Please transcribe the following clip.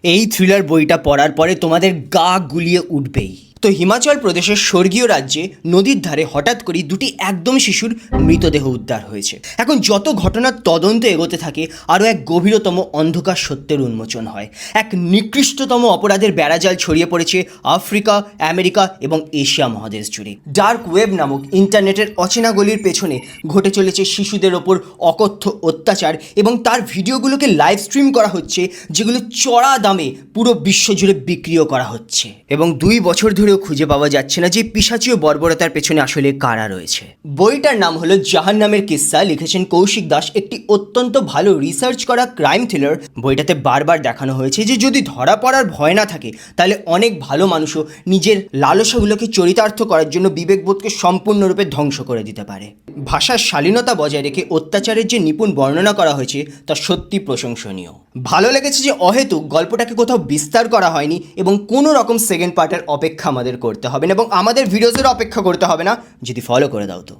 এই থ্রিলার বইটা পড়ার পরে তোমাদের গা গুলিয়ে উঠবেই। তো হিমাচল প্রদেশের স্বর্গীয় রাজ্যে নদীর ধারে হঠাৎ করেই দুটি একদম শিশুর মৃতদেহ উদ্ধার হয়েছে। এখন যত ঘটনার তদন্ত এগোতে থাকে আরও এক গভীরতম অন্ধকার সত্যের উন্মোচন হয়। এক নিকৃষ্টতম অপরাধের বেড়াজাল ছড়িয়ে পড়েছে আফ্রিকা, আমেরিকা এবং এশিয়া মহাদেশ জুড়ে। ডার্ক ওয়েব নামক ইন্টারনেটের অচেনা গলির পেছনে ঘটে চলেছে শিশুদের ওপর অকথ্য অত্যাচার এবং তার ভিডিওগুলোকে লাইভ স্ট্রিম করা হচ্ছে, যেগুলো চড়া দামে পুরো বিশ্বজুড়ে বিক্রিও করা হচ্ছে। এবং 2 বছর ধরেও খুঁজে পাওয়া যাচ্ছে না যে পিশাচীয় বর্বরতার পেছনে আসলে কারা রয়েছে। বইটার নাম হলো জাহান্নামের কিস্সা, লিখেছেন কৌশিক দাস। একটি অত্যন্ত ভালো রিসার্চ করা ক্রাইম থ্রিলার। বইটাতে বারবার দেখানো হয়েছে যে যদি ধরা পড়ার ভয় না থাকে তাহলে অনেক ভালো মানুষও নিজের লালসাগুলোকে চরিতার্থ করার জন্য বিবেকবোধকে সম্পূর্ণরূপে ধ্বংস করে দিতে পারে। ভাষার শালীনতা বজায় রেখে অত্যাচারের যে নিপুণ বর্ণনা করা হয়েছে তা সত্যি প্রশংসনীয়। ভালো লেগেছে যে অহেতুক গল্পটাকে কোথাও বিস্তার করা হয়নি এবং কোনো রকম সেকেন্ড পার্টের অপেক্ষা আমাদের করতে হবে না এবং আমাদের ভিডিওসের অপেক্ষা করতে হবে না যদি ফলো করে দাও তো।